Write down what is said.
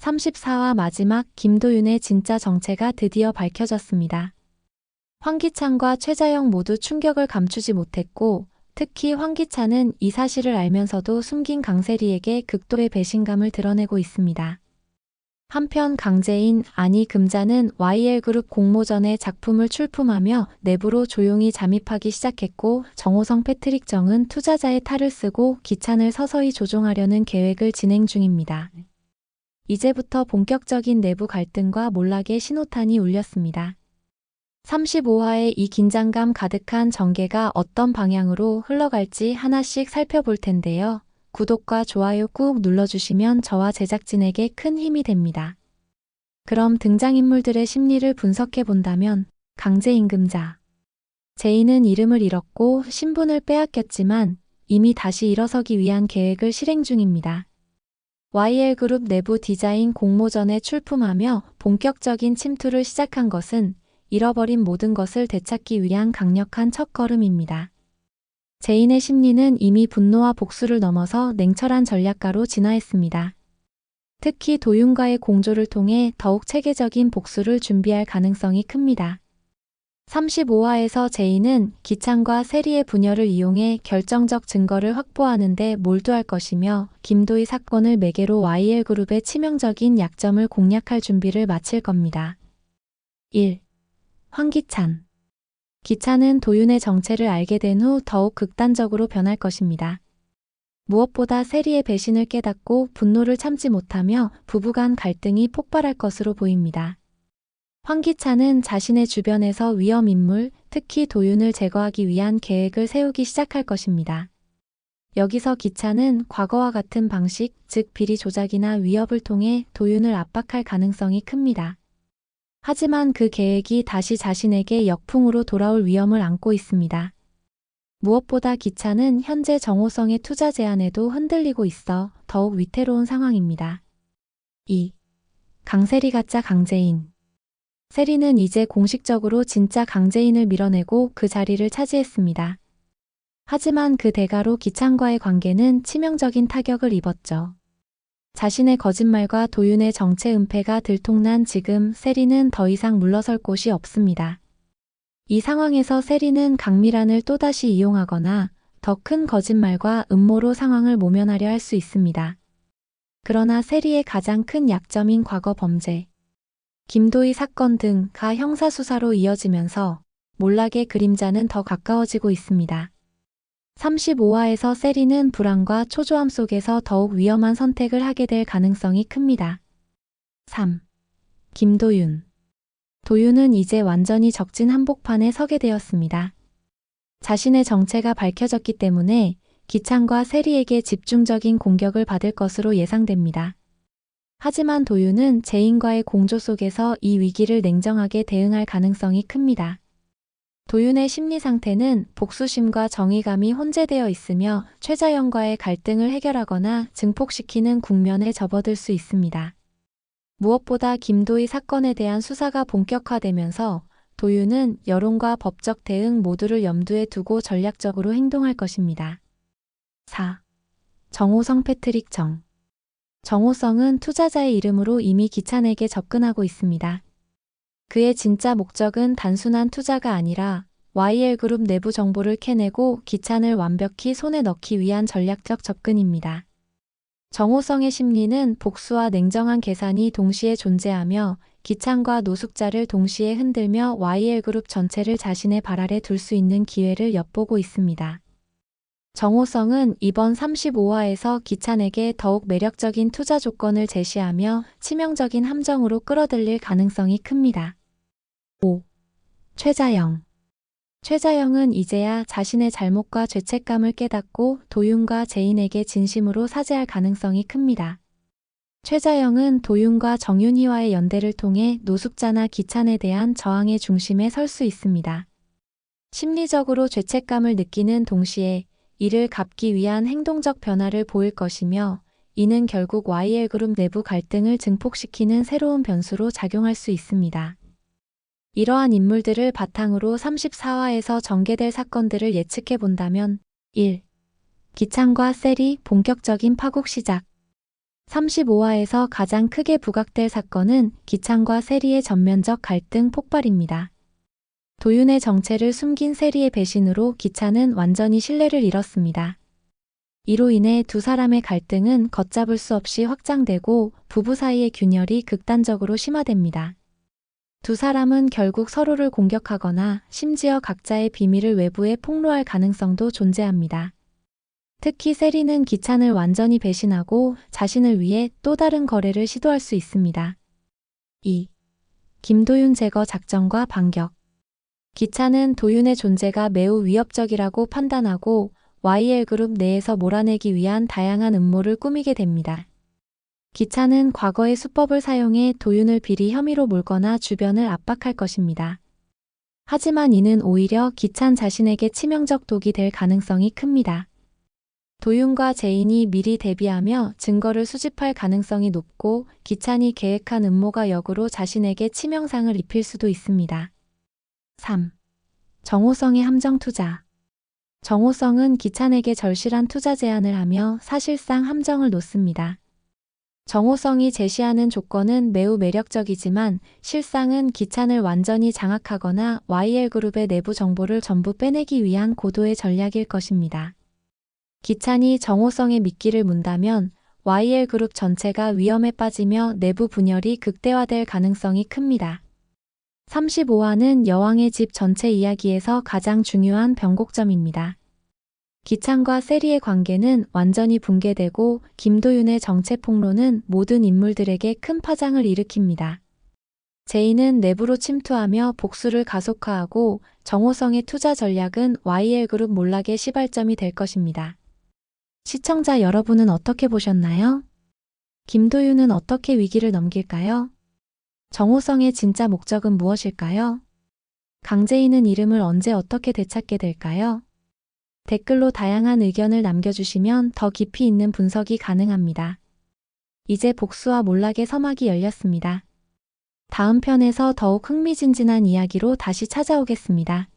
34화 마지막 김도윤의 진짜 정체가 드디어 밝혀졌습니다. 황기찬과 최자영 모두 충격을 감추지 못했고 특히 황기찬은 이 사실을 알면서도 숨긴 강세리에게 극도의 배신감을 드러내고 있습니다. 한편 강재인, 아니 금자는 YL그룹 공모전에 작품을 출품하며 내부로 조용히 잠입하기 시작했고 정호성 패트릭 정은 투자자의 탈을 쓰고 기찬을 서서히 조종하려는 계획을 진행 중입니다. 이제부터 본격적인 내부 갈등과 몰락의 신호탄이 울렸습니다. 35화의 이 긴장감 가득한 전개가 어떤 방향으로 흘러갈지 하나씩 살펴볼 텐데요. 구독과 좋아요 꾹 눌러주시면 저와 제작진에게 큰 힘이 됩니다. 그럼 등장인물들의 심리를 분석해 본다면 강재인 금자. 제인은 이름을 잃었고 신분을 빼앗겼지만 이미 다시 일어서기 위한 계획을 실행 중입니다. YL그룹 내부 디자인 공모전에 출품하며 본격적인 침투를 시작한 것은 잃어버린 모든 것을 되찾기 위한 강력한 첫걸음입니다. 제인의 심리는 이미 분노와 복수를 넘어서 냉철한 전략가로 진화했습니다. 특히 도윤과의 공조를 통해 더욱 체계적인 복수를 준비할 가능성이 큽니다. 35화에서 제인은 기찬과 세리의 분열을 이용해 결정적 증거를 확보하는 데 몰두할 것이며 김도희 사건을 매개로 YL그룹의 치명적인 약점을 공략할 준비를 마칠 겁니다. 1. 황기찬. 기찬은 도윤의 정체를 알게 된 후 더욱 극단적으로 변할 것입니다. 무엇보다 세리의 배신을 깨닫고 분노를 참지 못하며 부부간 갈등이 폭발할 것으로 보입니다. 황기찬은 자신의 주변에서 위험 인물, 특히 도윤을 제거하기 위한 계획을 세우기 시작할 것입니다. 여기서 기찬은 과거와 같은 방식, 즉 비리 조작이나 위협을 통해 도윤을 압박할 가능성이 큽니다. 하지만 그 계획이 다시 자신에게 역풍으로 돌아올 위험을 안고 있습니다. 무엇보다 기찬은 현재 정호성의 투자 제안에도 흔들리고 있어 더욱 위태로운 상황입니다. 2. 강세리 가짜 강재인. 세리는 이제 공식적으로 진짜 강재인을 밀어내고 그 자리를 차지했습니다. 하지만 그 대가로 기찬과의 관계는 치명적인 타격을 입었죠. 자신의 거짓말과 도윤의 정체 은폐가 들통난 지금 세리는 더 이상 물러설 곳이 없습니다. 이 상황에서 세리는 강미란을 또다시 이용하거나 더 큰 거짓말과 음모로 상황을 모면하려 할 수 있습니다. 그러나 세리의 가장 큰 약점인 과거 범죄, 김도희 사건 등가 형사수사로 이어지면서 몰락의 그림자는 더 가까워지고 있습니다. 35화에서 세리는 불안과 초조함 속에서 더욱 위험한 선택을 하게 될 가능성이 큽니다. 3. 김도윤. 도윤은 이제 완전히 적진 한복판에 서게 되었습니다. 자신의 정체가 밝혀졌기 때문에 기찬과 세리에게 집중적인 공격을 받을 것으로 예상됩니다. 하지만 도윤은 제인과의 공조 속에서 이 위기를 냉정하게 대응할 가능성이 큽니다. 도윤의 심리 상태는 복수심과 정의감이 혼재되어 있으며 최자영과의 갈등을 해결하거나 증폭시키는 국면에 접어들 수 있습니다. 무엇보다 김도희 사건에 대한 수사가 본격화되면서 도윤은 여론과 법적 대응 모두를 염두에 두고 전략적으로 행동할 것입니다. 4. 정호성 패트릭 정. 정호성은 투자자의 이름으로 이미 기찬에게 접근하고 있습니다. 그의 진짜 목적은 단순한 투자가 아니라 YL그룹 내부 정보를 캐내고 기찬을 완벽히 손에 넣기 위한 전략적 접근입니다. 정호성의 심리는 복수와 냉정한 계산이 동시에 존재하며 기찬과 노숙자를 동시에 흔들며 YL그룹 전체를 자신의 발 아래 둘 수 있는 기회를 엿보고 있습니다. 정호성은 이번 35화에서 기찬에게 더욱 매력적인 투자 조건을 제시하며 치명적인 함정으로 끌어들일 가능성이 큽니다. 5. 최자영. 최자영은 이제야 자신의 잘못과 죄책감을 깨닫고 도윤과 제인에게 진심으로 사죄할 가능성이 큽니다. 최자영은 도윤과 정윤희와의 연대를 통해 노숙자나 기찬에 대한 저항의 중심에 설 수 있습니다. 심리적으로 죄책감을 느끼는 동시에 이를 갚기 위한 행동적 변화를 보일 것이며 이는 결국 YL그룹 내부 갈등을 증폭시키는 새로운 변수로 작용할 수 있습니다. 이러한 인물들을 바탕으로 34화에서 전개될 사건들을 예측해 본다면 1. 기찬과 세리 본격적인 파국 시작. 35화에서 가장 크게 부각될 사건은 기찬과 세리의 전면적 갈등 폭발입니다. 도윤의 정체를 숨긴 세리의 배신으로 기찬은 완전히 신뢰를 잃었습니다. 이로 인해 두 사람의 갈등은 걷잡을 수 없이 확장되고 부부 사이의 균열이 극단적으로 심화됩니다. 두 사람은 결국 서로를 공격하거나 심지어 각자의 비밀을 외부에 폭로할 가능성도 존재합니다. 특히 세리는 기찬을 완전히 배신하고 자신을 위해 또 다른 거래를 시도할 수 있습니다. 2. 김도윤 제거 작전과 반격. 기찬은 도윤의 존재가 매우 위협적이라고 판단하고 YL그룹 내에서 몰아내기 위한 다양한 음모를 꾸미게 됩니다. 기찬은 과거의 수법을 사용해 도윤을 비리 혐의로 몰거나 주변을 압박할 것입니다. 하지만 이는 오히려 기찬 자신에게 치명적 독이 될 가능성이 큽니다. 도윤과 재인이 미리 대비하며 증거를 수집할 가능성이 높고 기찬이 계획한 음모가 역으로 자신에게 치명상을 입힐 수도 있습니다. 3. 정호성의 함정 투자. 정호성은 기찬에게 절실한 투자 제안을 하며 사실상 함정을 놓습니다. 정호성이 제시하는 조건은 매우 매력적이지만 실상은 기찬을 완전히 장악하거나 YL그룹의 내부 정보를 전부 빼내기 위한 고도의 전략일 것입니다. 기찬이 정호성의 미끼를 문다면 YL그룹 전체가 위험에 빠지며 내부 분열이 극대화될 가능성이 큽니다. 35화는 여왕의 집 전체 이야기에서 가장 중요한 변곡점입니다. 기찬과 세리의 관계는 완전히 붕괴되고 김도윤의 정체 폭로는 모든 인물들에게 큰 파장을 일으킵니다. 제인은 내부로 침투하며 복수를 가속화하고 정호성의 투자 전략은 YL그룹 몰락의 시발점이 될 것입니다. 시청자 여러분은 어떻게 보셨나요? 김도윤은 어떻게 위기를 넘길까요? 정호성의 진짜 목적은 무엇일까요? 강재인은 이름을 언제 어떻게 되찾게 될까요? 댓글로 다양한 의견을 남겨주시면 더 깊이 있는 분석이 가능합니다. 이제 복수와 몰락의 서막이 열렸습니다. 다음 편에서 더욱 흥미진진한 이야기로 다시 찾아오겠습니다.